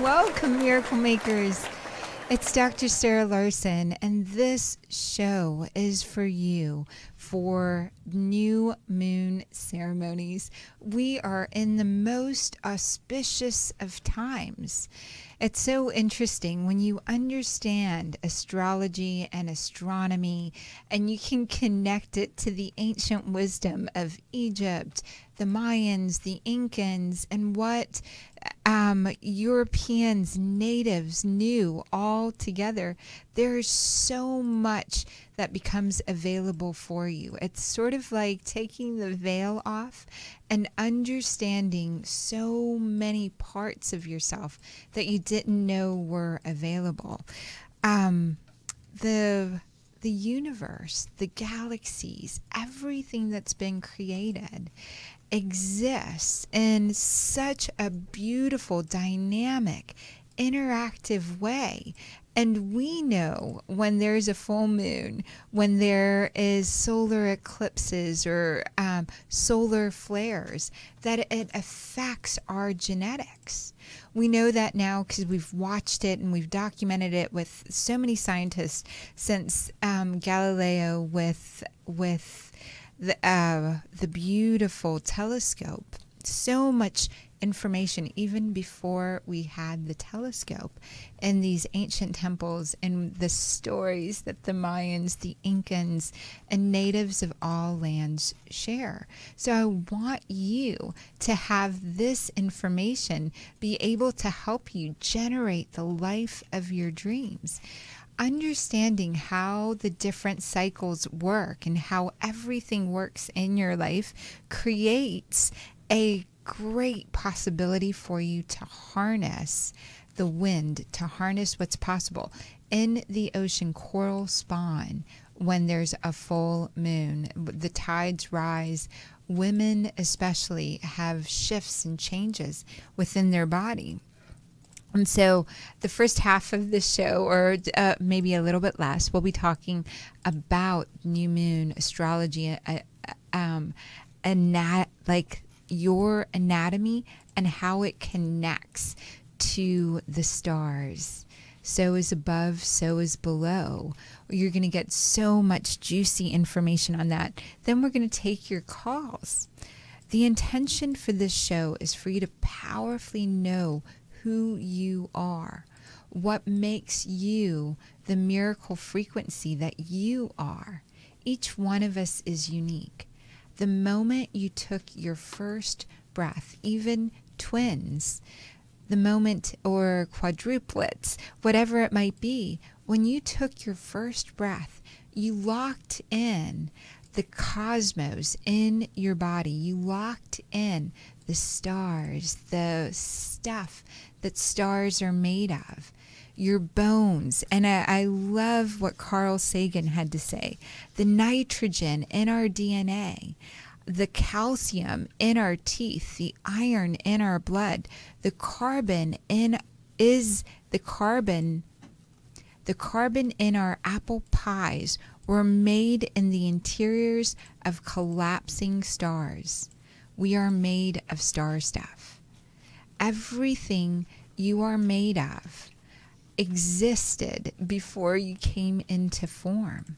Welcome, Miracle Makers. It's Dr. Sarah Larson, and this show is for you for new moon ceremonies. We are in the most auspicious of times. It's so interesting when you understand astrology and astronomy, and you can connect it to the ancient wisdom of Egypt, the Mayans, the Incans, and what Europeans, natives knew all together. There's so much that becomes available for you. It's sort of like taking the veil off and understanding so many parts of yourself that you didn't know were available. The universe, the galaxies, everything that's been created exists in such a beautiful, dynamic, interactive way. And we know when there's a full moon, when there is solar eclipses or solar flares, that it affects our genetics. We know that now because we've watched it and we've documented it with so many scientists since Galileo with the beautiful telescope. So much information even before we had the telescope in these ancient temples and the stories that the Mayans, the Incans, and natives of all lands share. So I want you to have this information be able to help you generate the life of your dreams. Understanding how the different cycles work and how everything works in your life creates a great possibility for you to harness the wind, to harness what's possible. In the ocean, coral spawn when there's a full moon. The tides rise. Women especially have shifts and changes within their body. And so the first half of the show, or maybe a little bit less, we'll be talking about new moon astrology, like your anatomy and how it connects to the stars. So is above, so is below. You're going to get so much juicy information on that. Then we're going to take your calls. The intention for this show is for you to powerfully know who you are, what makes you the miracle frequency that you are. Each one of us is unique. The moment you took your first breath, even twins, the moment, or quadruplets, whatever it might be, when you took your first breath, you locked in the cosmos in your body. You locked in the stars, the stuff that stars are made of, your bones. And I love what Carl Sagan had to say. The nitrogen in our DNA, the calcium in our teeth, the iron in our blood, the carbon in our apple pies were made in the interiors of collapsing stars. We are made of star stuff. Everything you are made of existed before you came into form.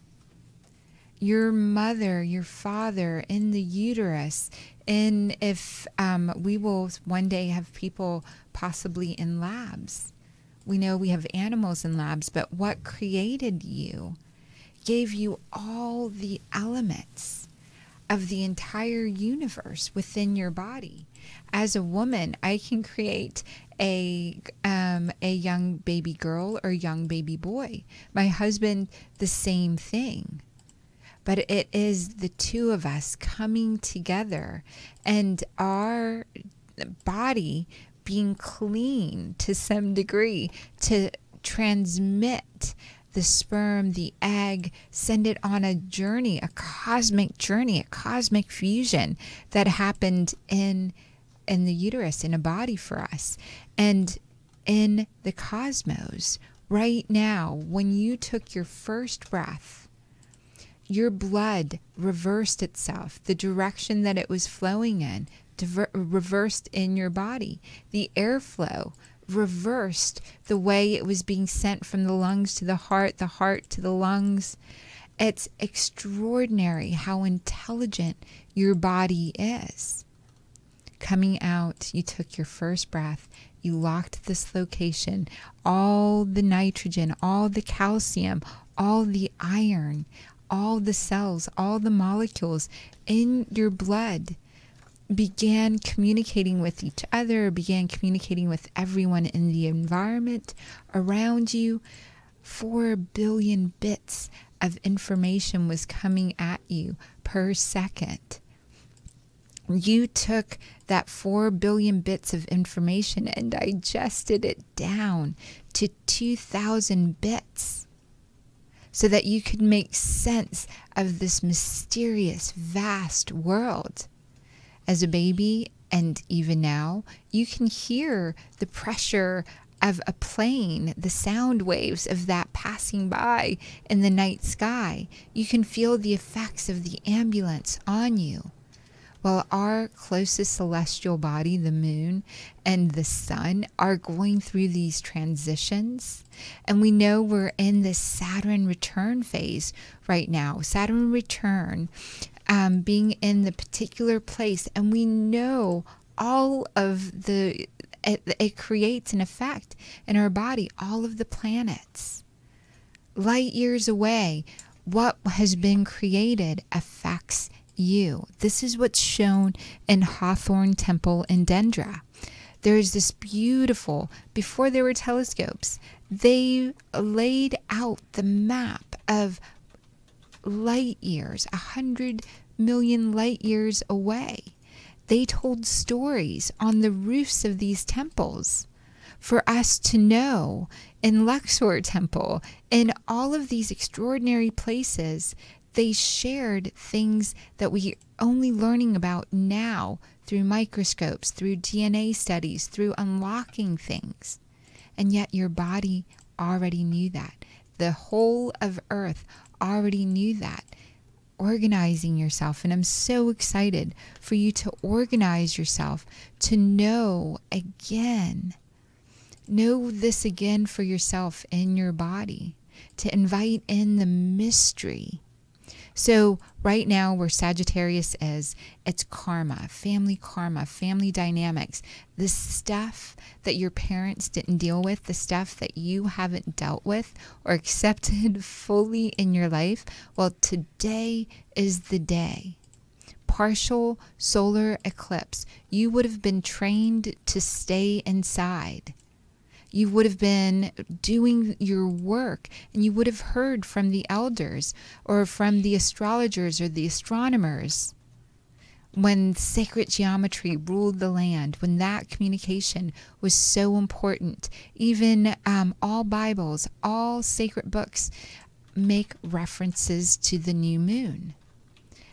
Your mother, your father in the uterus, and if we will one day have people possibly in labs. We know we have animals in labs, but what created you gave you all the elements of the entire universe within your body. As a woman, I can create a young baby girl or young baby boy. My husband, the same thing. But it is the two of us coming together and our body being clean to some degree to transmit the sperm, the egg, send it on a journey, a cosmic fusion that happened in the uterus, in a body for us. And in the cosmos, right now, when you took your first breath, your blood reversed itself, the direction that it was flowing in, reversed in your body. The airflow reversed the way it was being sent from the lungs to the heart to the lungs. It's extraordinary how intelligent your body is. Coming out, you took your first breath, you locked this location, all the nitrogen, all the calcium, all the iron, all the cells, all the molecules in your blood began communicating with each other, began communicating with everyone in the environment around you. 4 billion bits of information was coming at you per second. You took that 4 billion bits of information and digested it down to 2,000 bits so that you could make sense of this mysterious, vast world. As a baby, and even now, you can hear the pressure of a plane, the sound waves of that passing by in the night sky. You can feel the effects of the ambulance on you. Well, our closest celestial body, the moon and the sun, are going through these transitions. And we know we're in this Saturn return phase right now. Saturn return, being in the particular place. And we know all of it creates an effect in our body, all of the planets. Light years away, what has been created affects you. This is what's shown in Hawthorne Temple in Dendra. There's this beautiful, before there were telescopes, they laid out the map of light years, 100 million light years away. They told stories on the roofs of these temples for us to know. In Luxor Temple, in all of these extraordinary places, they shared things that we are only learning about now through microscopes, through DNA studies, through unlocking things. And yet your body already knew that. The whole of Earth already knew that. Organizing yourself, and I'm so excited for you to organize yourself to know this again for yourself in your body, to invite in the mystery. So right now where Sagittarius is, it's karma, family dynamics, the stuff that your parents didn't deal with, the stuff that you haven't dealt with or accepted fully in your life. Well, today is the day. Partial solar eclipse. You would have been trained to stay inside. You would have been doing your work, and you would have heard from the elders or from the astrologers or the astronomers when sacred geometry ruled the land, when that communication was so important. Even all Bibles, all sacred books make references to the new moon.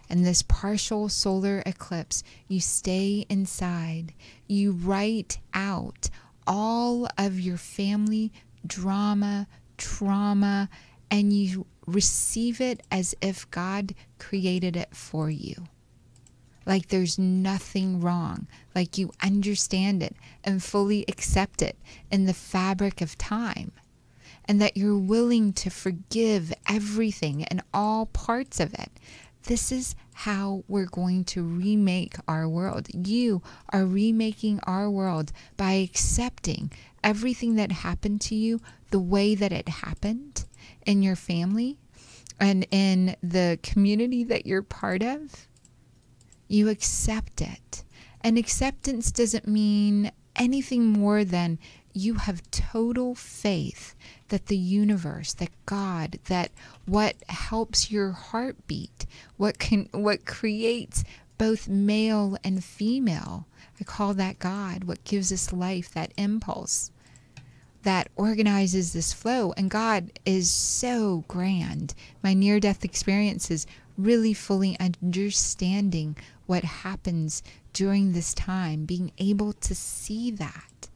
And this partial solar eclipse, you stay inside, you write out all of your family drama, trauma, and you receive it as if God created it for you. Like there's nothing wrong, like you understand it and fully accept it in the fabric of time, and that you're willing to forgive everything and all parts of it. This is how we're going to remake our world. You are remaking our world by accepting everything that happened to you the way that it happened in your family and in the community that you're part of. You accept it. And acceptance doesn't mean anything more than you have total faith that the universe, that God, that what helps your heartbeat, what creates both male and female, I call that God, what gives us life, that impulse that organizes this flow. And God is so grand. My near-death experiences really fully understanding what happens during this time, being able to see that.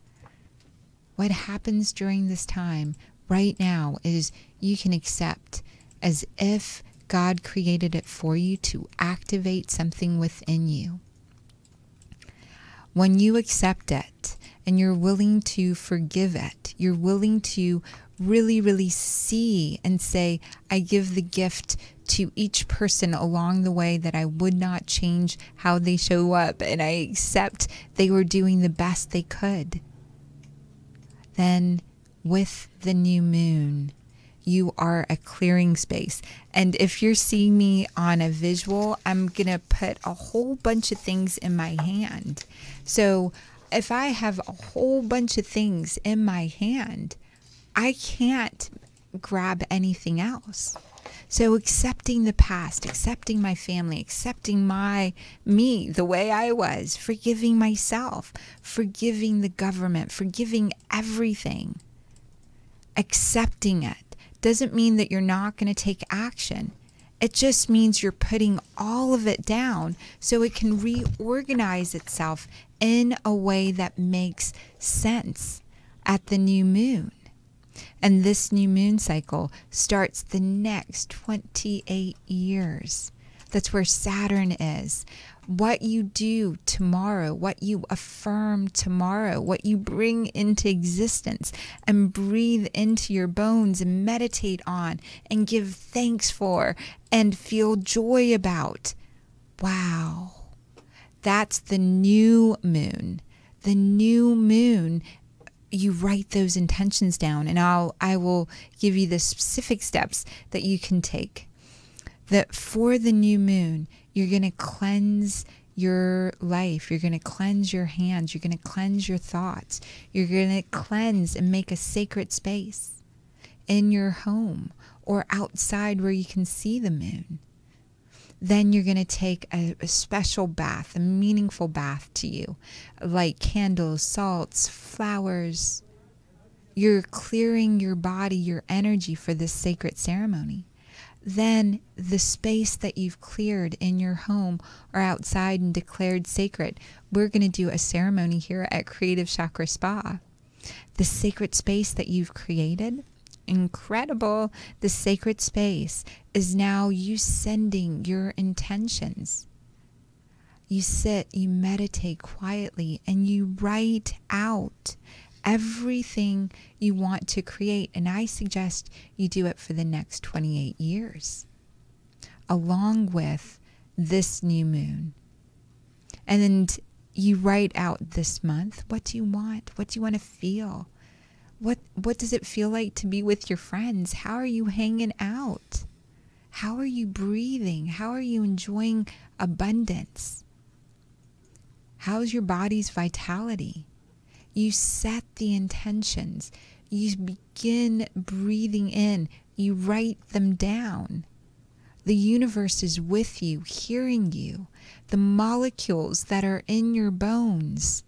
What happens during this time right now is you can accept as if God created it for you to activate something within you. When you accept it and you're willing to forgive it, you're willing to really, really see and say, I give the gift to each person along the way that I would not change how they show up, and I accept they were doing the best they could. Then with the new moon, you are a clearing space. And if you're seeing me on a visual, I'm going to put a whole bunch of things in my hand. So if I have a whole bunch of things in my hand, I can't grab anything else. So accepting the past, accepting my family, accepting me the way I was, forgiving myself, forgiving the government, forgiving everything, accepting it doesn't mean that you're not going to take action. It just means you're putting all of it down so it can reorganize itself in a way that makes sense at the new moon. And this new moon cycle starts the next 28 years. That's where Saturn is. What you do tomorrow, what you affirm tomorrow, what you bring into existence and breathe into your bones and meditate on and give thanks for and feel joy about. Wow. That's the new moon. The new moon, you write those intentions down, and I will give you the specific steps that you can take. That for the new moon, you're going to cleanse your life. You're going to cleanse your hands. You're going to cleanse your thoughts. You're going to cleanse and make a sacred space in your home or outside where you can see the moon. Then you're going to take a special bath, a meaningful bath to you, like candles, salts, flowers. You're clearing your body, your energy for this sacred ceremony. Then the space that you've cleared in your home or outside and declared sacred, we're going to do a ceremony here at Creative Chakra Spa. The sacred space that you've created, incredible. The sacred space is now you sending your intentions. You sit, you meditate quietly, and you write out everything you want to create. And I suggest you do it for the next 28 years, along with this new moon. And then you write out this month, what do you want? What do you want to feel? What does it feel like to be with your friends? How are you hanging out? How are you breathing? How are you enjoying abundance? How's your body's vitality? You set the intentions. You begin breathing in. You write them down. The universe is with you, hearing you. The molecules that are in your bones,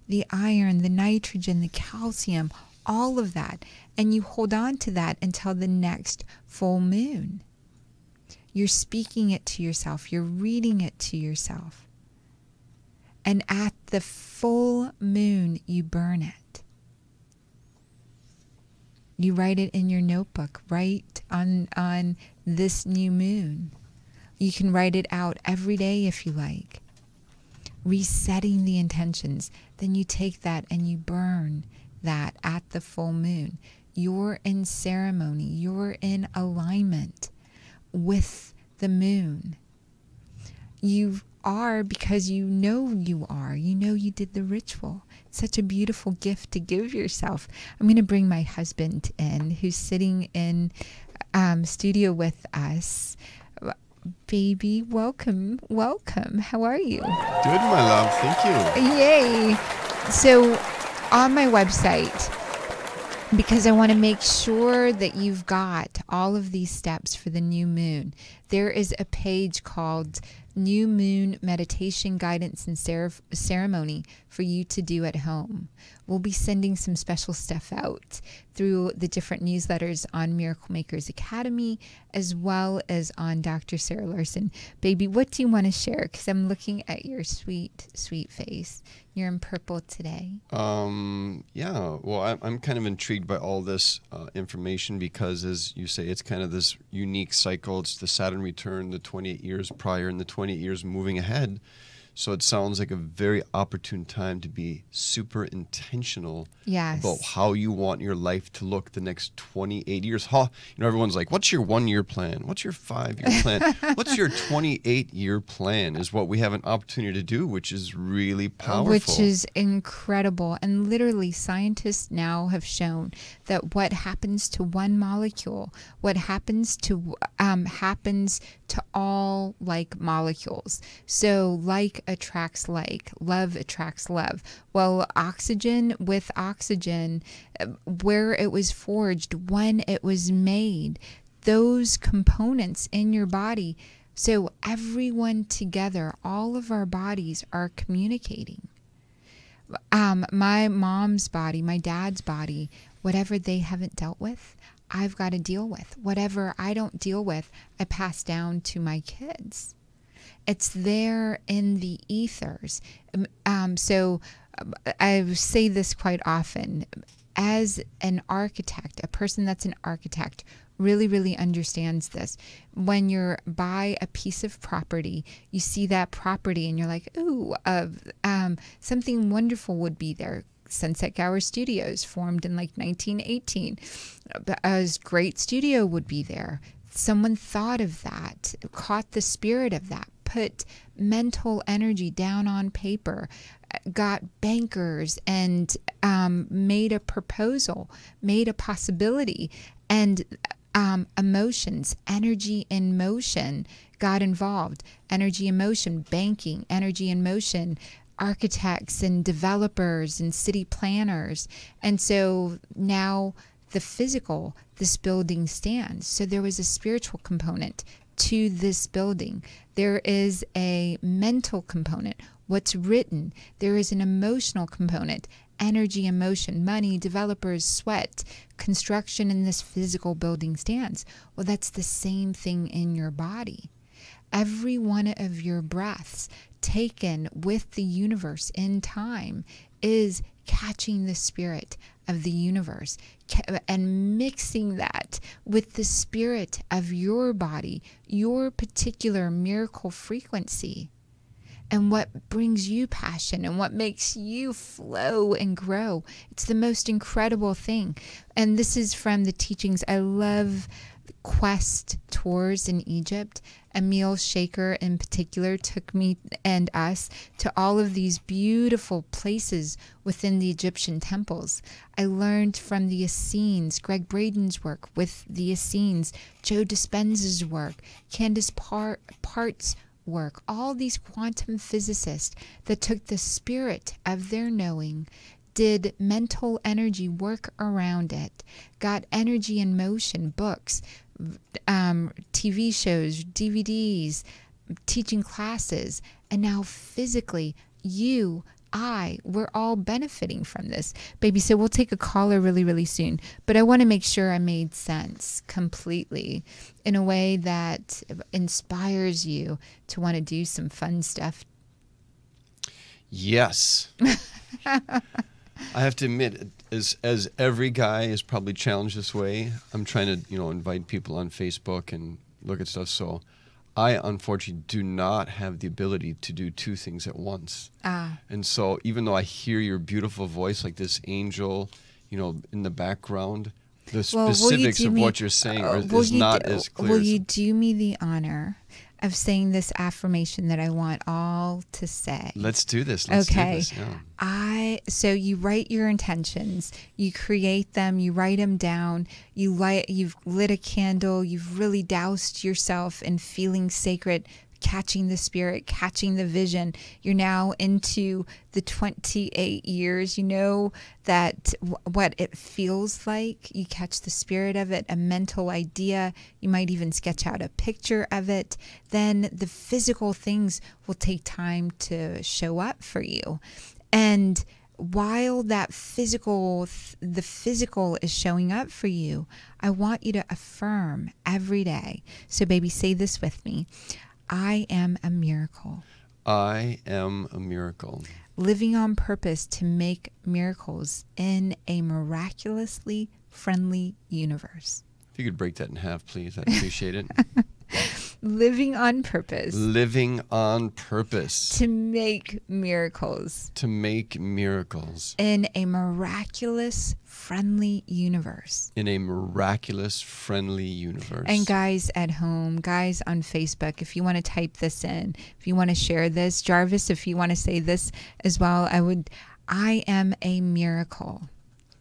the iron, the nitrogen, the calcium, all of that. And you hold on to that until the next full moon. You're speaking it to yourself. You're reading it to yourself. And at the full moon, you burn it. You write it in your notebook, right on this new moon. You can write it out every day if you like. Resetting the intentions. Then you take that and you burn that at the full moon. You're in ceremony. You're in alignment with the moon. You are because you know you are. You know you did the ritual. It's such a beautiful gift to give yourself. I'm going to bring my husband in, who's sitting in studio with us. Baby, welcome. How are you? Good, my love. Thank you. Yay. So on my website, because I want to make sure that you've got all of these steps for the new moon, there is a page called new moon meditation guidance and ceremony for you to do at home. We'll be sending some special stuff out through the different newsletters on Miracle Makers Academy, as well as on Dr. Sarah Larson. Baby, what do you want to share? Because I'm looking at your sweet, sweet face. You're in purple today. Yeah, well, I'm kind of intrigued by all this information because, as you say, it's kind of this unique cycle. It's the Saturn return, the 28 years prior, and the 28 years moving ahead. So it sounds like a very opportune time to be super intentional about how you want your life to look the next 28 years. Everyone's like, what's your 1-year plan? What's your 5-year plan? What's your 28-year plan is what we have an opportunity to do, which is really powerful. Which is incredible. And literally, scientists now have shown that what happens to one molecule, what happens to all like molecules. So like attracts like, love attracts love. Well, oxygen with oxygen, where it was forged, when it was made, those components in your body. So everyone together, all of our bodies are communicating. My mom's body, my dad's body, whatever they haven't dealt with, I've got to deal with. Whatever I don't deal with, I pass down to my kids. It's there in the ethers. So I say this quite often. As an architect, a person that's an architect really, really understands this. When you're by a piece of property, you see that property and you're like, ooh, something wonderful would be there. Sunset Gower Studios, formed in like 1918. A great studio would be there. Someone thought of that, caught the spirit of that, put mental energy down on paper, got bankers and made a proposal, made a possibility, and emotions, energy in motion got involved. Energy in motion, banking, energy in motion, architects and developers and city planners. And so now the physical, this building stands. So there was a spiritual component to this building. There is a mental component, what's written. There is an emotional component, energy, emotion, money, developers, sweat, construction, and this physical building stands. Well, that's the same thing in your body. Every one of your breaths taken with the universe in time is catching the spirit of the universe and mixing that with the spirit of your body, your particular miracle frequency, and what brings you passion and what makes you flow and grow. It's the most incredible thing. And this is from the teachings. I love quest tours in Egypt. Emil Shaker in particular took me and us to all of these beautiful places within the Egyptian temples. I learned from the Essenes, Greg Braden's work with the Essenes, Joe Dispenza's work, Candace Part's work, all these quantum physicists that took the spirit of their knowing, did mental energy work around it, got energy in motion, books, TV shows, DVDs, teaching classes, and now physically, we're all benefiting from this. Baby, so we'll take a caller really, really soon, but I want to make sure I made sense completely in a way that inspires you to want to do some fun stuff. Yes. I have to admit, as every guy is probably challenged this way, I'm trying to, invite people on Facebook and look at stuff. So I unfortunately do not have the ability to do two things at once. And so even though I hear your beautiful voice like this angel, in the background, the specifics of what you're saying is not as clear. Will you do me the honor of saying this affirmation that I want all to say? Let's do this. Let's do this. Yeah. So you write your intentions, you create them, you write them down, you've lit a candle, you've really doused yourself in feeling sacred, catching the spirit, catching the vision. You're now into the 28 years. You know that what it feels like. You catch the spirit of it, a mental idea. You might even sketch out a picture of it. Then the physical things will take time to show up for you. And while the physical is showing up for you, I want you to affirm every day. So baby, say this with me. I am a miracle. I am a miracle. Living on purpose to make miracles in a miraculously friendly universe. If you could break that in half, please, I'd appreciate it. Living on purpose. Living on purpose. To make miracles. To make miracles. In a miraculous, friendly universe. In a miraculous, friendly universe. And guys at home, guys on Facebook, if you want to type this in, if you want to share this, Jarvis, if you want to say this as well, I am a miracle.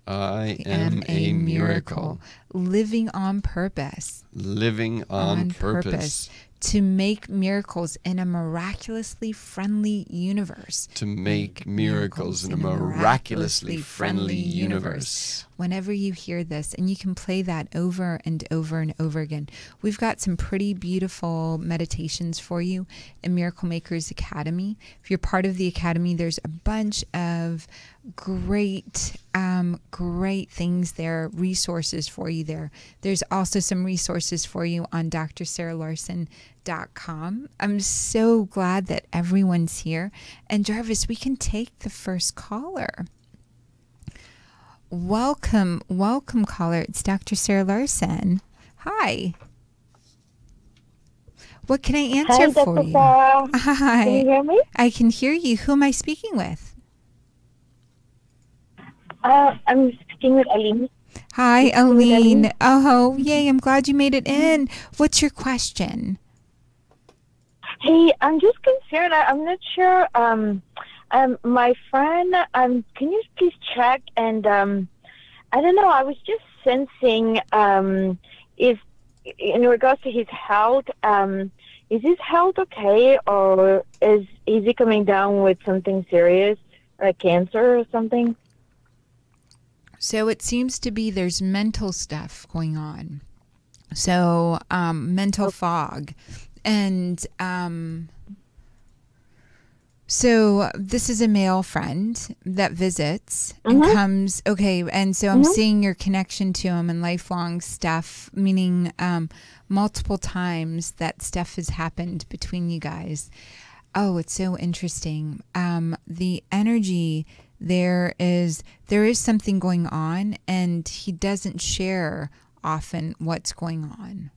I am a miracle. Living on purpose. Living on purpose. To make miracles in a miraculously friendly universe. To make miracles in a miraculously friendly universe. Whenever you hear this, and you can play that over and over and over again. We've got some pretty beautiful meditations for you in Miracle Makers Academy. If you're part of the Academy, there's a bunch of great things there, resources for you there. There's also some resources for you on drsarahlarson.com. I'm so glad that everyone's here. And Jarvis, we can take the first caller. Welcome caller. It's Dr. Sarah Larson. Hi. What can I answer for Dr. you? Sarah. Hi. Can you hear me? I can hear you. Who am I speaking with? I'm speaking with Aline. Hi, Aline. Oh, yay. I'm glad you made it in. What's your question? Hey, I'm just concerned. I'm not sure. My friend, can you please check? And I don't know. I was just sensing, is in regards to his health, is his health okay, or is he coming down with something serious, like cancer or something? So it seems to be there's mental stuff going on. So mental fog. And so this is a male friend that visits and comes. Okay. And so I'm seeing your connection to him and lifelong stuff, meaning multiple times that stuff has happened between you guys. Oh, it's so interesting. The energy, there is something going on, and he doesn't share often what's going on.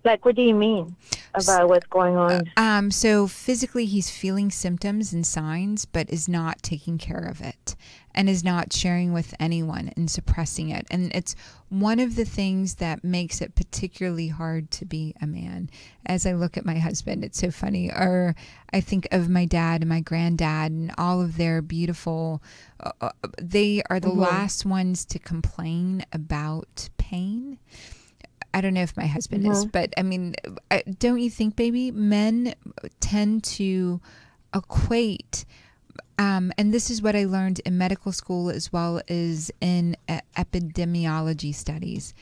Like, what do you mean about what's going on? So physically he's feeling symptoms and signs, but is not taking care of it and is not sharing with anyone and suppressing it. And it's one of the things that makes it particularly hard to be a man. As I look at my husband, it's so funny. Or I think of my dad and my granddad and all of their beautiful, they are the last ones to complain about pain. I don't know if my husband is, but I mean, don't you think, baby, men tend to equate, and this is what I learned in medical school as well as in epidemiology studies.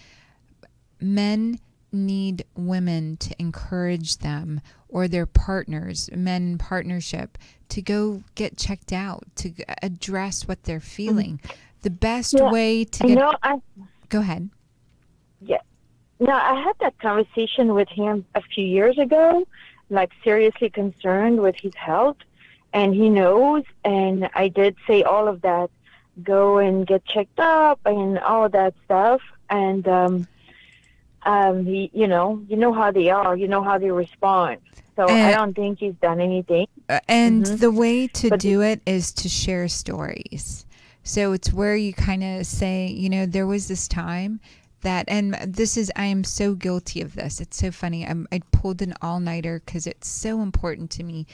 Men need women to encourage them or their partners, men in partnership, to go get checked out, to address what they're feeling. The best way to get... Go ahead. Yeah. No, I had that conversation with him a few years ago, like seriously concerned with his health, and he knows, and I did say all of that, go and get checked up and all of that stuff, and he, you know how they are, you know how they respond, so I don't think he's done anything. And the way to do it is to share stories. So it's where you kind of say, there was this time that, and this is, I am so guilty of this. It's so funny. I pulled an all-nighter because it's so important to me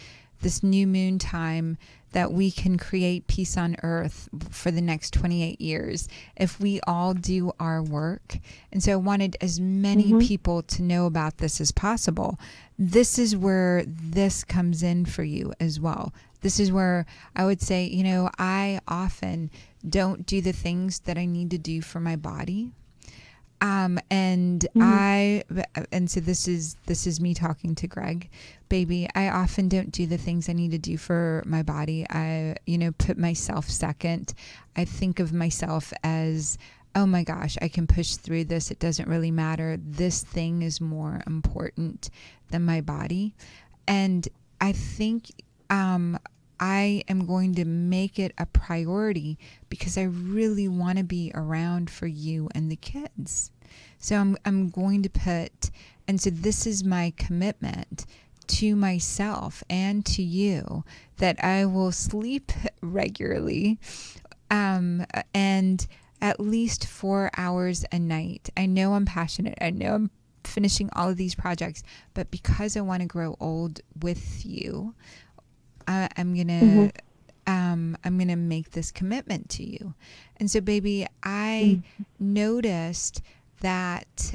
this new moon time that we can create peace on earth for the next 28 years if we all do our work. And so I wanted as many people to know about this as possible. This is where this comes in for you as well. This is where I would say, you know, I often don't do the things that I need to do for my body. And so this is me talking to Greg, baby. I often don't do the things I need to do for my body. I, you know, put myself second. I think of myself as, oh my gosh, I can push through this. It doesn't really matter. This thing is more important than my body. And I think, I am going to make it a priority because I really want to be around for you and the kids. So I'm going to put, and so this is my commitment to myself and to you, that I will sleep regularly, and at least 4 hours a night. I know I'm passionate. I know I'm finishing all of these projects, but because I want to grow old with you, I'm gonna make this commitment to you. And so, baby, I noticed that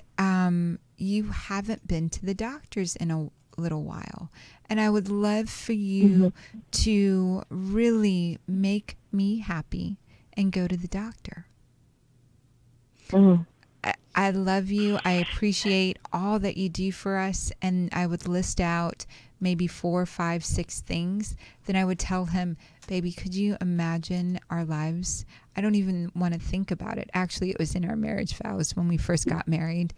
you haven't been to the doctors in a little while, and I would love for you to really make me happy and go to the doctor. I love you. I appreciate all that you do for us, and I would list out maybe 4, 5, 6 things. Then I would tell him, baby, could you imagine our lives? I don't even want to think about it. Actually, it was in our marriage vows when we first got married,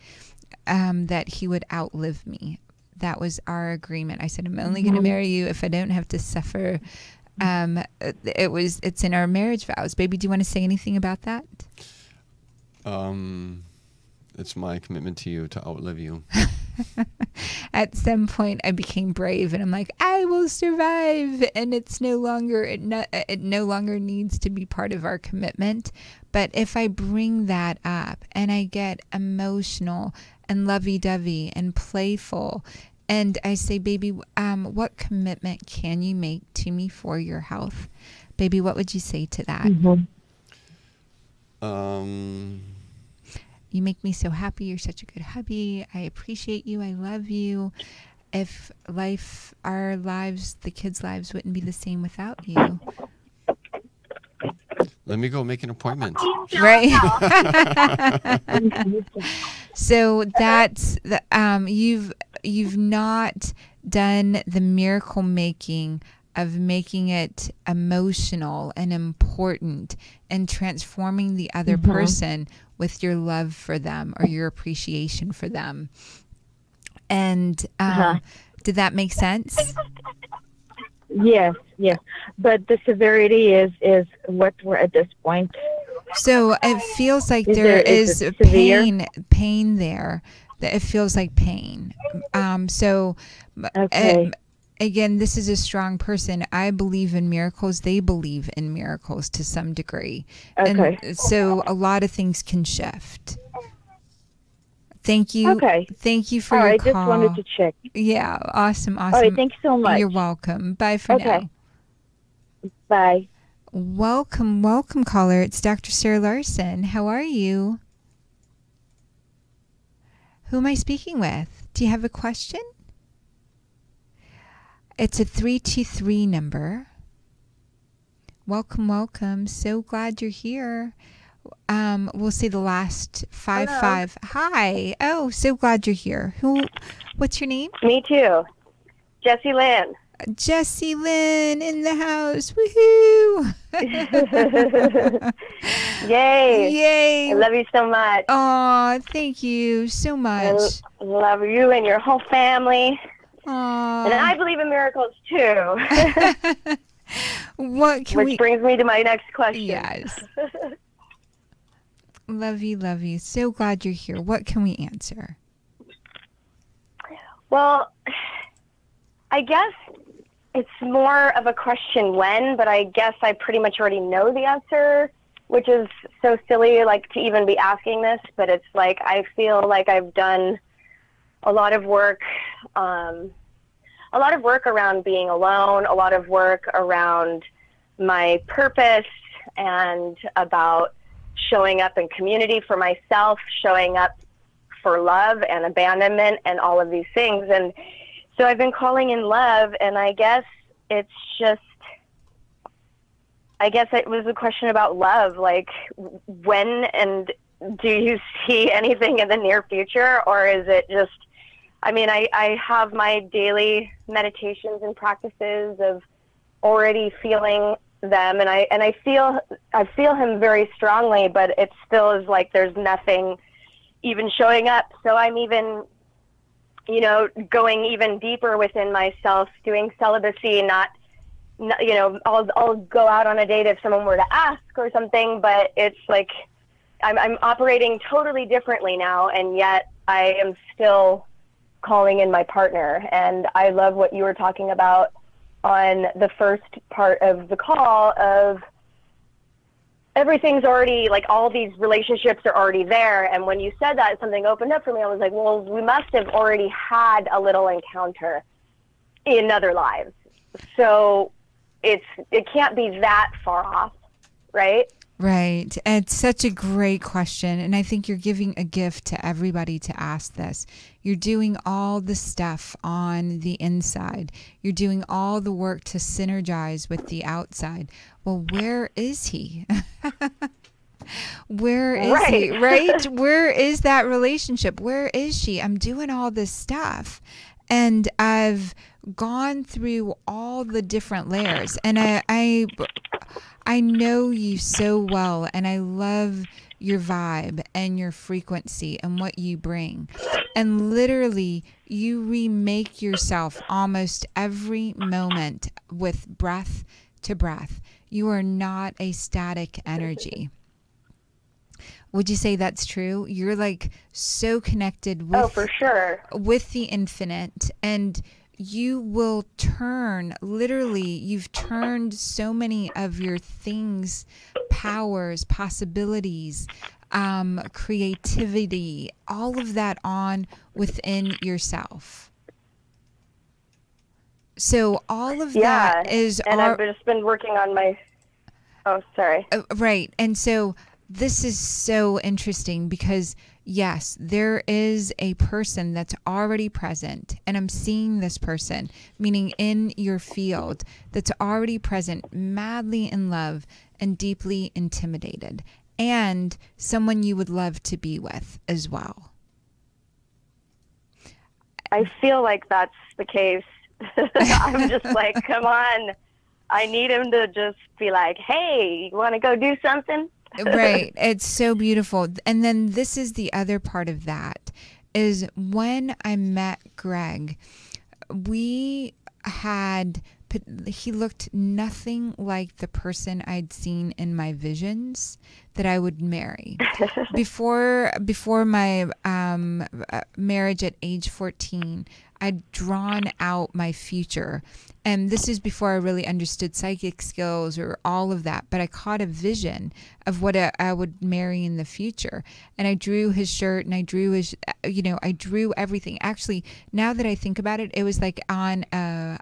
that he would outlive me. That was our agreement. I said, I'm only going to marry you if I don't have to suffer. It's in our marriage vows. Baby, do you want to say anything about that? It's my commitment to you to outlive you. At some point, I became brave, and I'm like, I will survive, and it's no longer it no longer needs to be part of our commitment. But if I bring that up, and I get emotional and lovey-dovey and playful, and I say, baby, what commitment can you make to me for your health, baby? What would you say to that? You make me so happy. You're such a good hubby. I appreciate you. I love you. If our lives, the kids' lives wouldn't be the same without you. Let me go make an appointment. Right. So that's you've not done the miracle making of making it emotional and important and transforming the other person with your love for them or your appreciation for them. And did that make sense? Yes. But the severity is what we're at this point. So it feels like there is pain there. That it feels like pain. Again, this is a strong person. I believe in miracles. They believe in miracles to some degree. Okay. And so a lot of things can shift. Thank you. Okay. Thank you for your call. I just wanted to check. Yeah. Awesome. All right. Thank you so much. You're welcome. Bye for now. Bye. Welcome, caller. It's Dr. Sarah Larson. How are you? Who am I speaking with? Do you have a question? It's a 323 number. Welcome. So glad you're here. We'll say the last 55. Hi. Oh, so glad you're here. What's your name? Me too. Jessie Lynn. Jessie Lynn in the house. Woohoo! Yay. I love you so much. Oh, thank you so much. I love you and your whole family. Aww. And I believe in miracles too. Which brings me to my next question. Yes. Love you. So glad you're here. What can we answer? Well, I guess it's more of a question when, but I guess I pretty much already know the answer, which is so silly, like, to even be asking this, but it's like I feel like I've done a lot of work a lot of work around being alone, a lot of work around my purpose, and about showing up in community for myself, showing up for love and abandonment and all of these things. And so I've been calling in love, and I guess it was a question about love, like when and do you see anything in the near future, or is it just, I mean, I have my daily meditations and practices of already feeling them, and I feel him very strongly, but it still is like there's nothing even showing up. So I'm even, you know, going even deeper within myself, doing celibacy, not you know, I'll go out on a date if someone were to ask or something, but it's like I'm operating totally differently now, and yet I am still calling in my partner. And I love what you were talking about on the first part of the call of everything's already, like, all these relationships are already there. And when you said that, something opened up for me. I was like, well, we must have already had a little encounter in other lives. So it can't be that far off, right? Right. It's such a great question. And I think you're giving a gift to everybody to ask this. You're doing all the stuff on the inside. You're doing all the work to synergize with the outside. Well, where is he? Where is he? Right? Where is that relationship? Where is she? I'm doing all this stuff. And I've gone through all the different layers. And I know you so well, and I love your vibe and your frequency and what you bring. And literally, you remake yourself almost every moment with breath to breath. You are not a static energy. Would you say that's true? You're like so connected with, for sure, with the infinite, and you will turn, literally, you've turned so many of your things, powers, possibilities, creativity, all of that on within yourself. So all of that is... and I've just been working on my... Oh, sorry. Right. And so this is so interesting because, yes, there is a person that's already present, and I'm seeing this person, meaning in your field, that's already present, madly in love and deeply intimidated, and someone you would love to be with as well. I feel like that's the case. I'm just like, come on. I need him to just be like, hey, you want to go do something? Right. It's so beautiful. And then this is the other part of that, is when I met Greg, he looked nothing like the person I'd seen in my visions that I would marry. Before my marriage at age 14, I'd drawn out my future. And this is before I really understood psychic skills or all of that. But I caught a vision of what I would marry in the future. And I drew his shirt, and I drew his, I drew everything. Actually, now that I think about it, it was like on a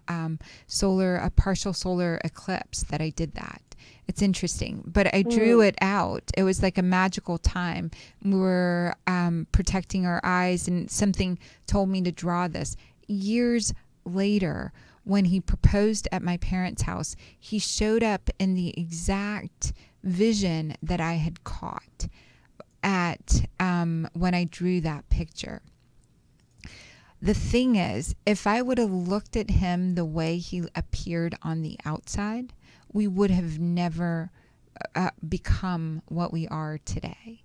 partial solar eclipse that I did that. It's interesting, but I drew it out. It was like a magical time. We were protecting our eyes, and something told me to draw this. Years later, when he proposed at my parents' house, he showed up in the exact vision that I had caught at when I drew that picture. The thing is, if I would have looked at him the way he appeared on the outside, we would have never become what we are today.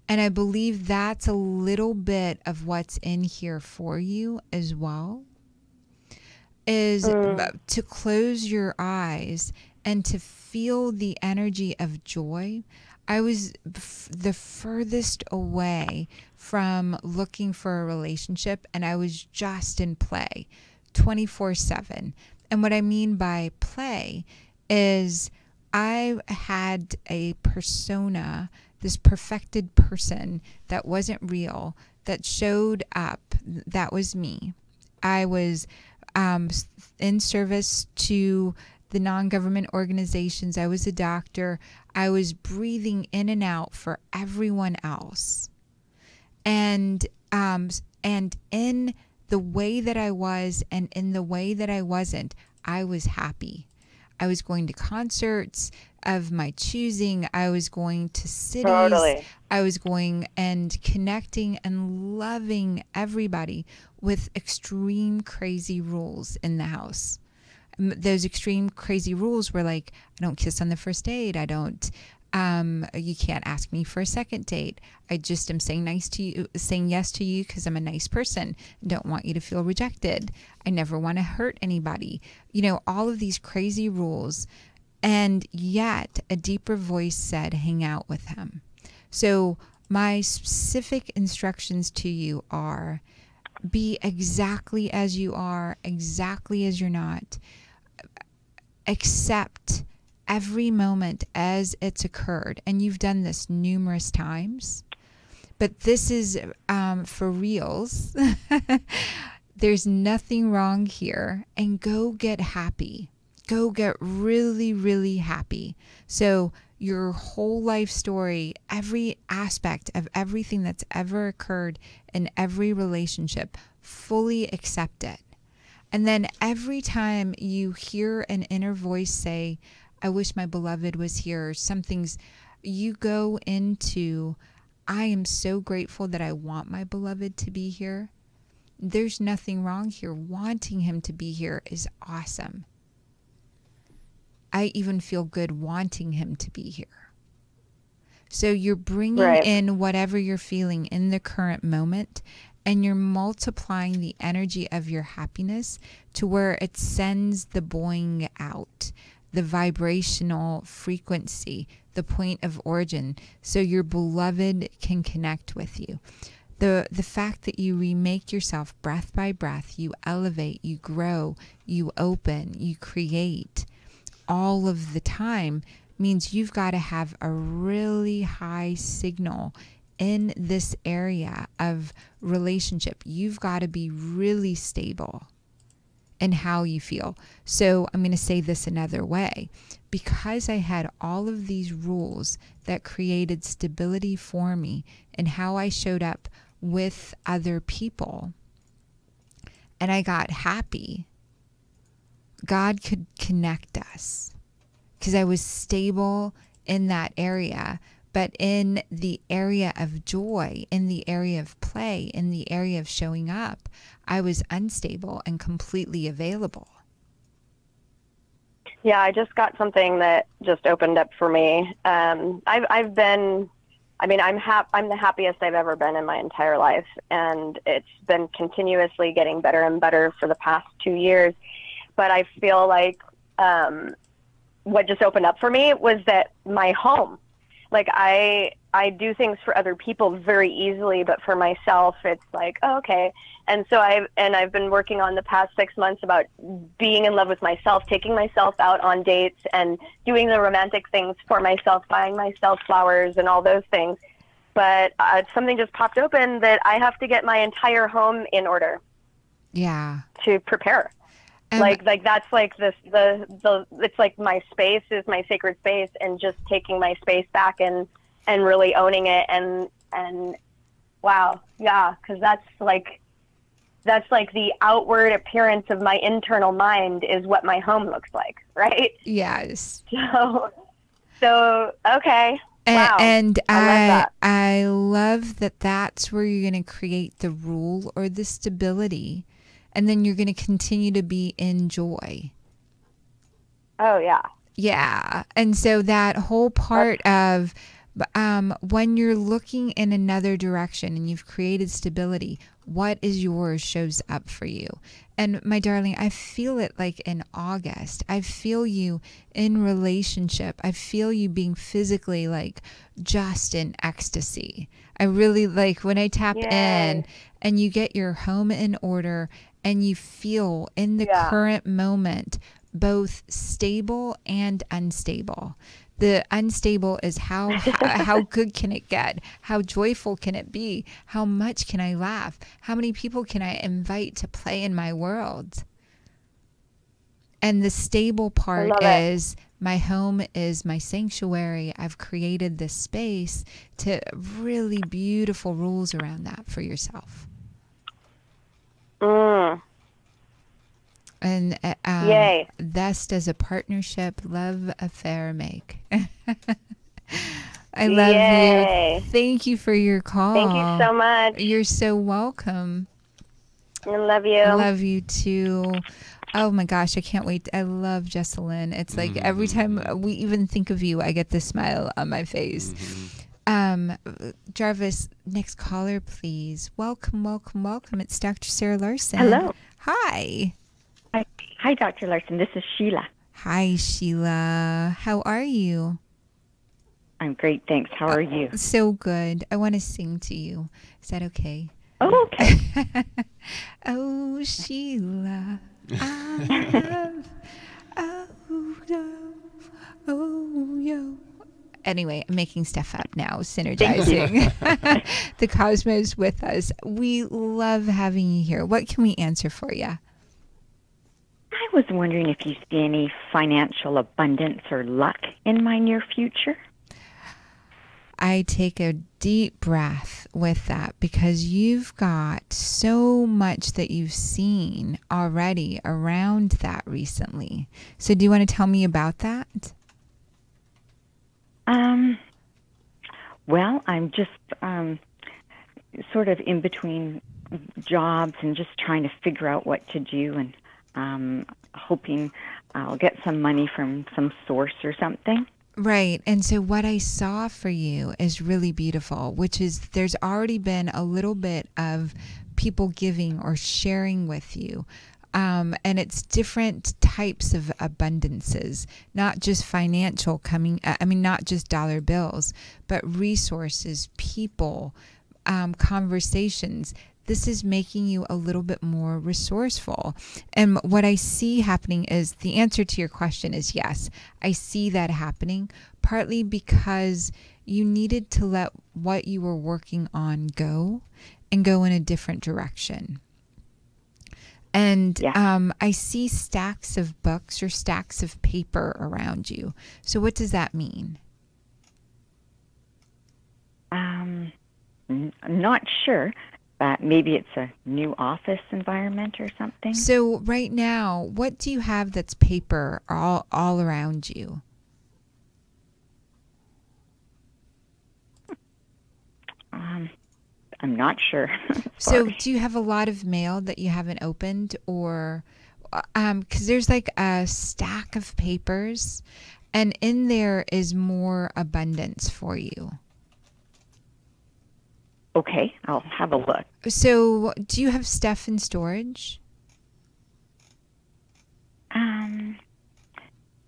And I believe that's a little bit of what's in here for you as well, is to close your eyes and to feel the energy of joy. I was the furthest away from looking for a relationship, and I was just in play 24/7. And what I mean by play is I had a persona, this perfected person that wasn't real, that showed up. That was me. I was in service to the non-government organizations. I was a doctor. I was breathing in and out for everyone else. And in the way that I was and in the way that I wasn't, I was happy. I was going to concerts of my choosing. I was going to cities. Totally. I was going and connecting and loving everybody with extreme crazy rules in the house. Those extreme crazy rules were like, I don't kiss on the first date. I don't, you can't ask me for a second date. I just am saying yes to you because I'm a nice person. Don't want you to feel rejected. I never want to hurt anybody. You know, all of these crazy rules. And yet a deeper voice said, hang out with him. So my specific instructions to you are, be exactly as you are, exactly as you're not. Accept every moment as it's occurred. And you've done this numerous times. But this is for reals. There's nothing wrong here. And go get happy. Go get really, really happy. So your whole life story, every aspect of everything that's ever occurred in every relationship, fully accept it. And then every time you hear an inner voice say, I wish my beloved was here, you go into, I am so grateful that I want my beloved to be here. There's nothing wrong here. Wanting him to be here is awesome. I even feel good wanting him to be here. So you're bringing in whatever you're feeling in the current moment, and you're multiplying the energy of your happiness to where it sends the boing out, the vibrational frequency, the point of origin, so your beloved can connect with you. The fact that you remake yourself breath by breath, you elevate, you grow, you open, you create all of the time means you've got to have a really high signal in this area of relationship. You've got to be really stable in how you feel. So I'm going to say this another way. Because I had all of these rules that created stability for me in how I showed up with other people, and I got happy, God could connect us because I was stable in that area. But in the area of joy, in the area of play, in the area of showing up, I was unstable and completely available. Yeah, I just got something that just opened up for me. I'm the happiest I've ever been in my entire life. And it's been continuously getting better and better for the past 2 years. But I feel like what just opened up for me was that my home, like I do things for other people very easily, but for myself, it's like, oh, okay. And so I've been working on the past 6 months about being in love with myself, taking myself out on dates and doing the romantic things for myself, buying myself flowers and all those things. But something just popped open that I have to get my entire home in order. Yeah. To prepare. Like that's like it's like my space is my sacred space, and just taking my space back and really owning it and wow, yeah, because that's like the outward appearance of my internal mind is what my home looks like, right? Yes. So okay. Wow. And I love that that's where you're going to create the rule or the stability. And then you're going to continue to be in joy. Oh, yeah. Yeah. And so that whole part of when you're looking in another direction and you've created stability, what is yours shows up for you. And my darling, I feel it like in August. I feel you in relationship. I feel you being physically like just in ecstasy. I really like when I tap in and you get your home in order and you feel in the current moment both stable and unstable. The unstable is how good can it get? How joyful can it be? How much can I laugh? How many people can I invite to play in my world? And the stable part is my home is my sanctuary. I've created this space to really beautiful rules around that for yourself. And Yay. thus does a partnership love affair make. I love Yay. you. Thank you for your call. Thank you so much. You're so welcome. I love you. I love you too. Oh my gosh, I can't wait. I love Jessalyn. It's like every time we even think of you, I get this smile on my face. Jarvis, next caller, please. Welcome, welcome, welcome. It's Dr. Sarah Larson. Hello. Hi. Hi, Dr. Larson. This is Sheila. Hi, Sheila. How are you? I'm great, thanks. How are you? So good. I want to sing to you. Is that okay? Oh, okay. Oh, Sheila. I love, oh, yo. Anyway, I'm making stuff up now, synergizing. The cosmos with us. We love having you here. What can we answer for you? I was wondering if you see any financial abundance or luck in my near future. I take a deep breath with that because you've got so much that you've seen already around that recently. So do you want to tell me about that? Well, I'm just sort of in between jobs and just trying to figure out what to do, and hoping I'll get some money from some source or something. Right. And so what I saw for you is really beautiful, which is there's already been a little bit of people giving or sharing with you. And it's different types of abundances, not just financial not just dollar bills, but resources, people, conversations. This is making you a little bit more resourceful. And what I see happening is the answer to your question is yes. I see that happening, partly because you needed to let what you were working on go and go in a different direction. And I see stacks of books or stacks of paper around you. So what does that mean? I'm not sure. Maybe it's a new office environment or something. So right now, what do you have that's paper all around you? I'm not sure. So do you have a lot of mail that you haven't opened, or because there's like a stack of papers and in there is more abundance for you? Okay, I'll have a look. So do you have stuff in storage?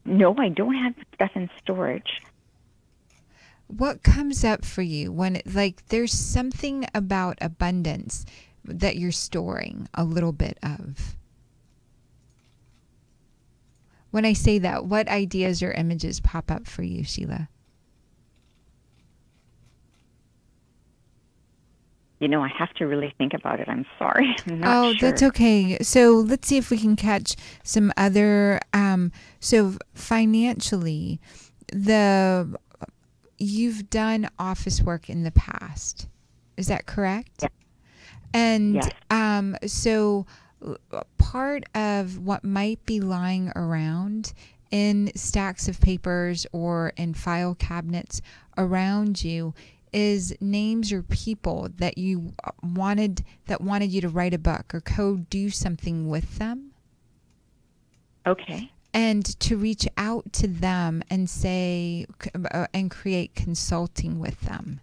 No, I don't have stuff in storage. What comes up for you when there's something about abundance that you're storing a little bit of? When I say that, what ideas or images pop up for you, Sheila? I have to really think about it. I'm sorry. I'm not sure. That's okay. So let's see if we can catch some other. So financially, you've done office work in the past. Is that correct? Yeah. And yes. So part of what might be lying around in stacks of papers or in file cabinets around you is names or people that you wanted you to write a book or do something with them. Okay. And to reach out to them and say and create consulting with them.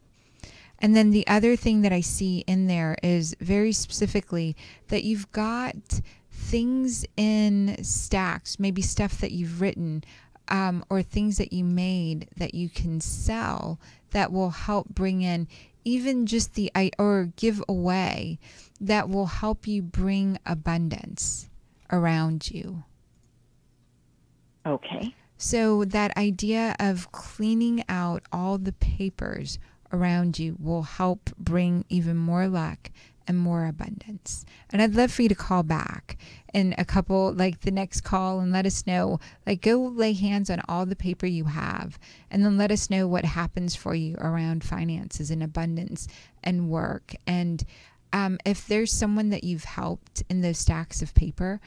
And then the other thing that I see in there is very specifically that you've got things in stacks, maybe stuff that you've written or things that you made that you can sell that will help bring in even just or give away that will help you bring abundance around you. Okay. So that idea of cleaning out all the papers around you will help bring even more luck and more abundance. And I'd love for you to call back in a couple, like the next call, and let us know, like go lay hands on all the paper you have, and then let us know what happens for you around finances and abundance and work. And if there's someone that you've helped in those stacks of paper,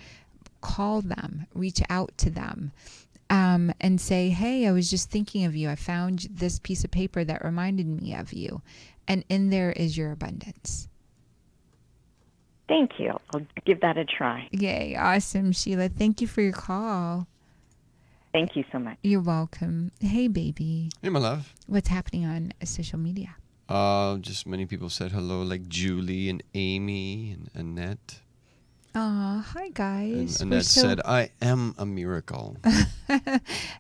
call them, reach out to them. And say, hey, I was just thinking of you. I found this piece of paper that reminded me of you. And in there is your abundance. Thank you. I'll give that a try. Yay. Awesome, Sheila. Thank you for your call. Thank you so much. You're welcome. Hey, baby. Hey, my love. What's happening on social media? Just many people said hello, like Julie and Amy and Annette. Hi, guys. And Annette said, I am a miracle.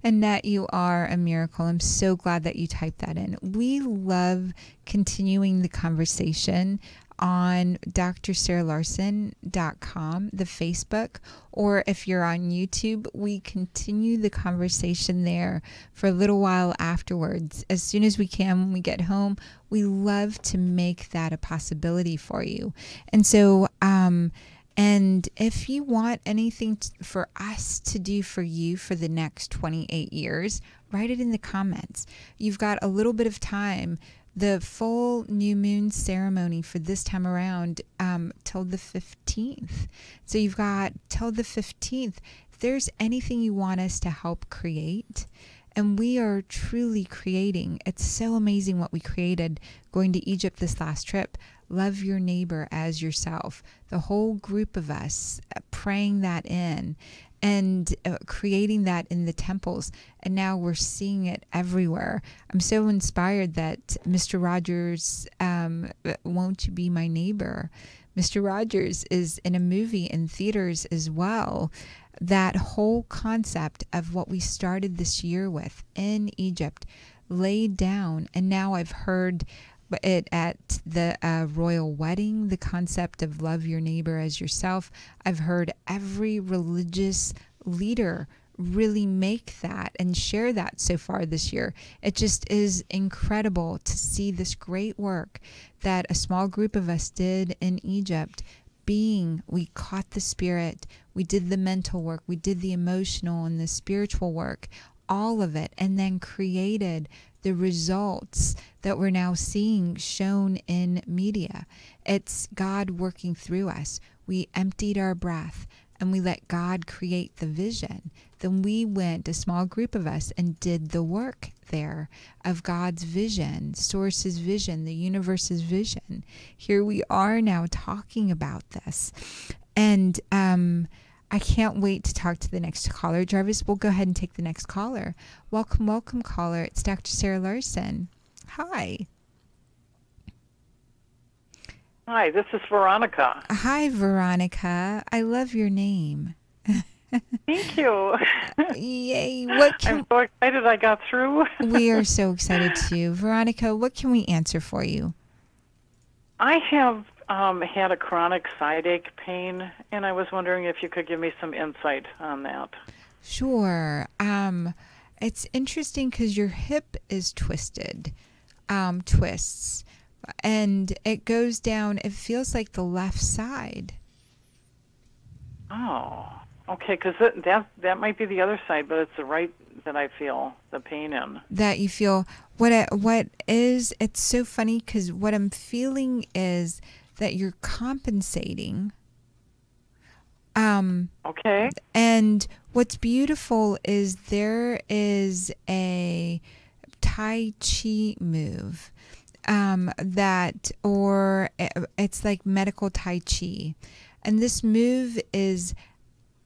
Annette, you are a miracle. I'm so glad that you typed that in. We love continuing the conversation on drsarahlarson.com, the Facebook, or if you're on YouTube, we continue the conversation there for a little while afterwards. As soon as we can, when we get home, we love to make that a possibility for you. And so, and if you want anything for us to do for you for the next 28 years, write it in the comments. You've got a little bit of time. The full new moon ceremony for this time around till the 15th. So you've got till the 15th. If there's anything you want us to help create, and we are truly creating. It's so amazing what we created going to Egypt this last trip. Love your neighbor as yourself. The whole group of us praying that in and creating that in the temples. And now we're seeing it everywhere. I'm so inspired that Mr. Rogers, Won't You Be My Neighbor? Mr. Rogers is in a movie in theaters as well. That whole concept of what we started this year with in Egypt laid down. And now I've heard it at the royal wedding, the concept of love your neighbor as yourself. I've heard every religious leader really make that and share that so far this year. It just is incredible to see this great work that a small group of us did in Egypt. We caught the spirit, we did the mental work, we did the emotional and the spiritual work, all of it, and then created the results that we're now seeing shown in media. It's God working through us. We emptied our breath and we let God create the vision. Then we went, a small group of us, and did the work there of God's vision, Source's vision, the universe's vision. Here we are now talking about this. And I can't wait to talk to the next caller. Jarvis, we'll go ahead and take the next caller. Welcome, welcome, caller. It's Dr. Sarah Larson. Hi. Hi, this is Veronica. Hi, Veronica. I love your name. Thank you. Yay. I'm so excited I got through. We are so excited too. Veronica, what can we answer for you? I have had a chronic sciatic pain, and I was wondering if you could give me some insight on that. Sure. It's interesting because your hip is twisted, twists, and it goes down. It feels like the left side. Oh, okay, because that might be the other side, but it's the right that I feel the pain in. That you feel. It's so funny because what I'm feeling is that you're compensating. Okay. And what's beautiful is there is a Tai Chi move it's like medical Tai Chi. And this move is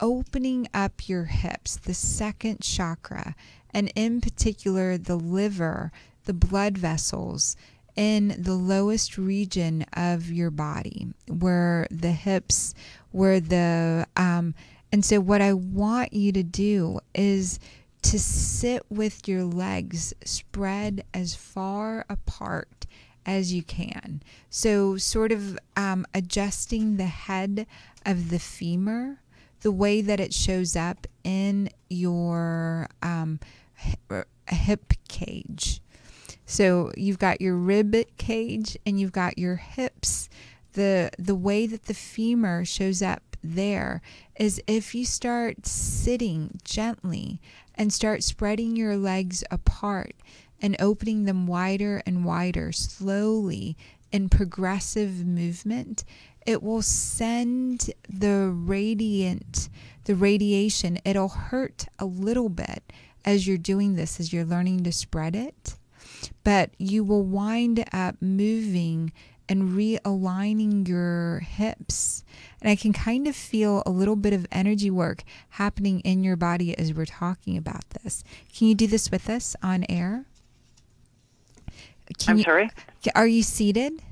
opening up your hips, the second chakra, and in particular the liver, the blood vessels in the lowest region of your body, where the hips, and so what I want you to do is to sit with your legs spread as far apart as you can. So sort of adjusting the head of the femur the way that it shows up in your hip cage. So you've got your rib cage and you've got your hips. The way that the femur shows up there is if you start sitting gently and start spreading your legs apart and opening them wider and wider slowly in progressive movement, it will send the radiation. It'll hurt a little bit as you're doing this, as you're learning to spread it, but you will wind up moving and realigning your hips. And I can kind of feel a little bit of energy work happening in your body as we're talking about this. Can you do this with us on air? I'm sorry? Are you seated?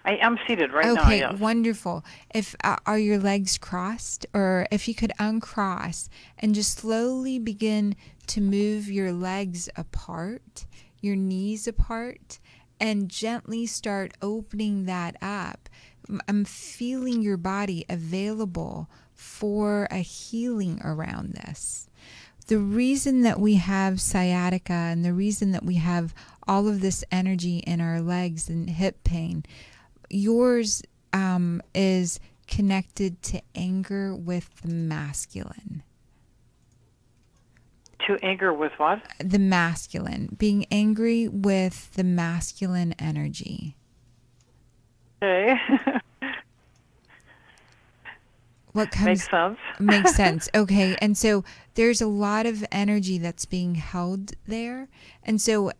I am seated right now, Okay, yes. wonderful. If are your legs crossed? Or if you could uncross and just slowly begin to move your legs apart, your knees apart, and gently start opening that up. I'm feeling your body available for a healing around this. The reason that we have sciatica and the reason that we have all of this energy in our legs and hip pain, yours is connected to anger with the masculine. To anger with what? The masculine. Being angry with the masculine energy. Okay. What comes Makes sense. Makes sense. Okay. And so there's a lot of energy that's being held there. And so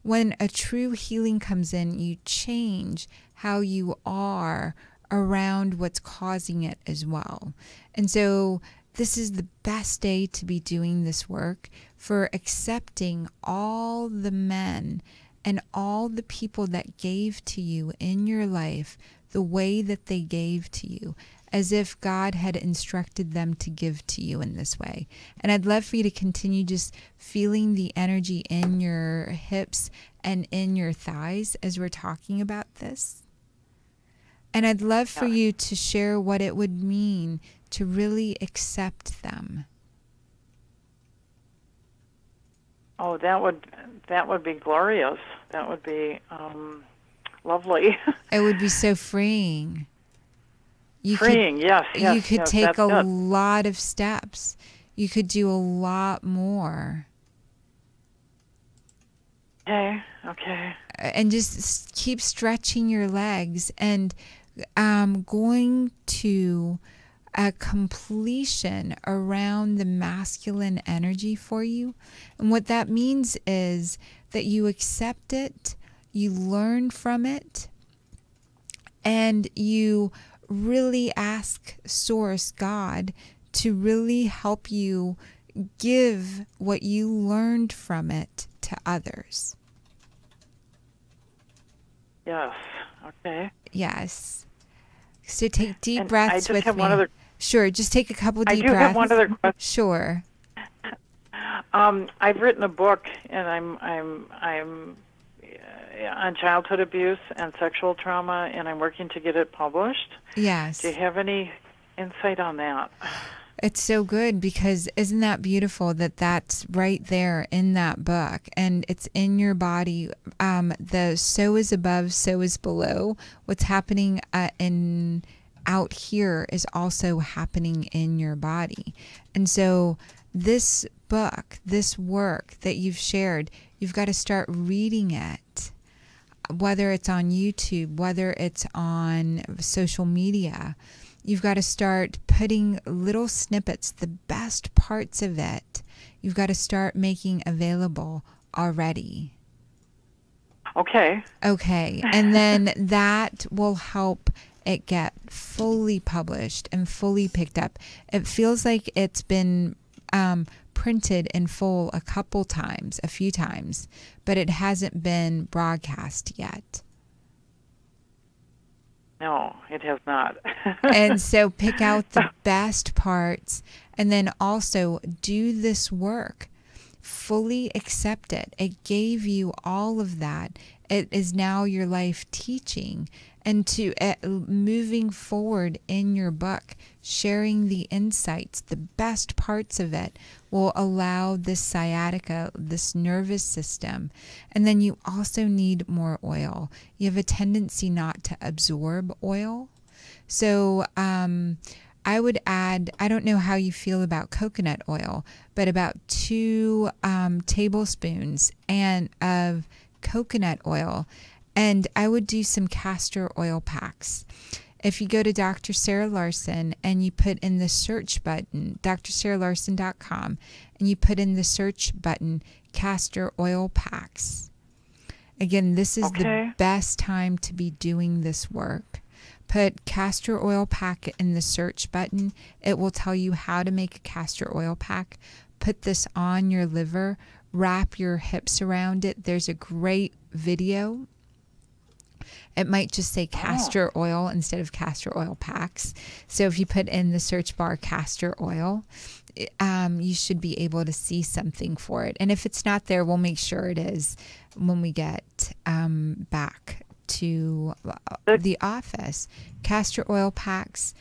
when a true healing comes in, you change how you are around what's causing it as well. And so this is the best day to be doing this work, for accepting all the men and all the people that gave to you in your life the way that they gave to you, as if God had instructed them to give to you in this way. And I'd love for you to continue just feeling the energy in your hips and in your thighs as we're talking about this. And I'd love for you to share what it would mean to really accept them. Oh, that would be glorious. That would be lovely. It would be so freeing. Freeing, yes. You could yes, take a good. lot of steps. You could do a lot more. Okay. And just keep stretching your legs and going to a completion around the masculine energy for you. And what that means is that you accept it, you learn from it, and you really ask Source, God, to really help you give what you learned from it to others. Yes. Okay. Yes. So take deep And breaths I just with have me. one other. Sure, just take a couple deep I do breaths. have one other question. Sure. I've written a book, and I'm on childhood abuse and sexual trauma, and I'm working to get it published. Yes. Do you have any insight on that? It's so good, because isn't that beautiful that that's right there in that book, and it's in your body. The so is above, so is below. What's happening out here is also happening in your body. And so this book, this work that you've shared, you've got to start reading it, whether it's on YouTube, whether it's on social media. You've got to start putting little snippets, the best parts of it, you've got to start making available already. Okay. And then that will help it get fully published and fully picked up. It feels like it's been printed in full a few times, but it hasn't been broadcast yet. No, it has not. And so pick out the best parts, and then also do this work. Fully accept it. It gave you all of that. It is now your life teaching, and to moving forward in your book, sharing the insights, the best parts of it will allow this sciatica, this nervous system. And then you also need more oil. You have a tendency not to absorb oil. So I would add, I don't know how you feel about coconut oil, but about 2 tablespoons of coconut oil. And I would do some castor oil packs. If you go to Dr. Sarah Larson and you put in the search button, drsarahlarson.com, and you put in the search button, castor oil packs. Again, this is the best time to be doing this work. Put castor oil pack in the search button. It will tell you how to make a castor oil pack. Put this on your liver. Wrap your hips around it. There's a great video. It might just say castor oil instead of castor oil packs. So if you put in the search bar castor oil, you should be able to see something for it. And if it's not there, we'll make sure it is when we get back to the office. Castor oil packs,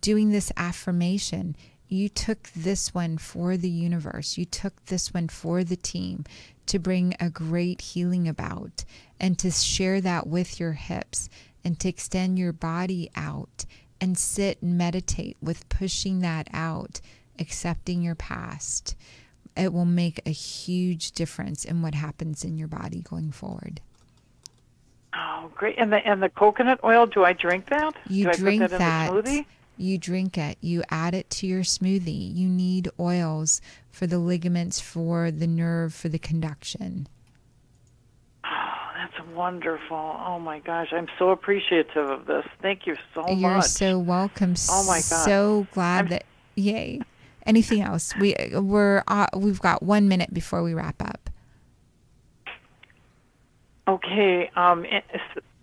doing this affirmation. You took this one for the universe. You took this one for the team to bring a great healing about, and to share that with your hips, and to extend your body out and sit and meditate with pushing that out, accepting your past. It will make a huge difference in what happens in your body going forward. Oh, great. And the coconut oil, do I drink that? You do drink I put that in the smoothie? You drink it. You add it to your smoothie. You need oils for the ligaments, for the nerve, for the conduction. Oh, that's wonderful. Oh, my gosh. I'm so appreciative of this. Thank you so much. You're so welcome. Oh, my God. So glad that, yay. Anything else? We've got 1 minute before we wrap up. Okay.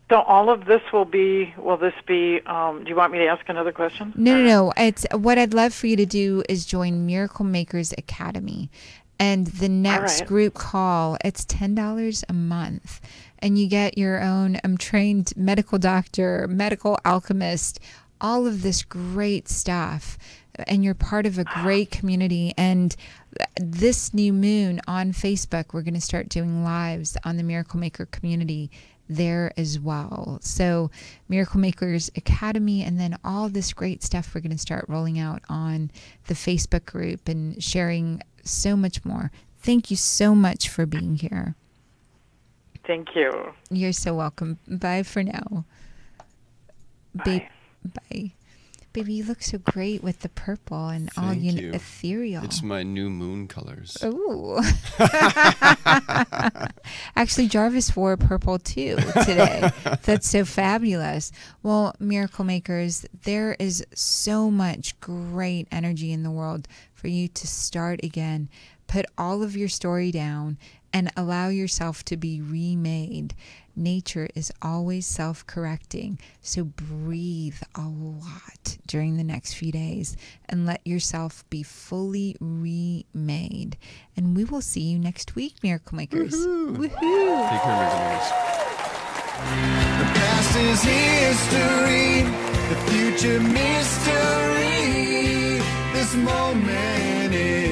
So all of this will this be, do you want me to ask another question? No. It's what I'd love for you to do is join Miracle Makers Academy. And the next group call, it's $10 a month. And you get your own trained medical doctor, medical alchemist, all of this great stuff. And you're part of a great community. And this new moon on Facebook, we're going to start doing lives on the Miracle Maker community there as well. So Miracle Makers Academy, and then all this great stuff we're going to start rolling out on the Facebook group and sharing so much more. Thank you so much for being here. Thank you. You're so welcome. Bye for now. Bye. Bye. Baby, you look so great with the purple and Thank all you. Ethereal. It's my new moon colors. Ooh. Actually, Jarvis wore purple too today. That's so fabulous. Well, Miracle Makers, there is so much great energy in the world for you to start again. Put all of your story down and allow yourself to be remade. Nature is always self-correcting, so breathe a lot during the next few days and let yourself be fully remade. And we will see you next week, Miracle Makers. Woohoo! Woohoo! Take care, Miracle Makers. The past is history, the future mystery. This moment is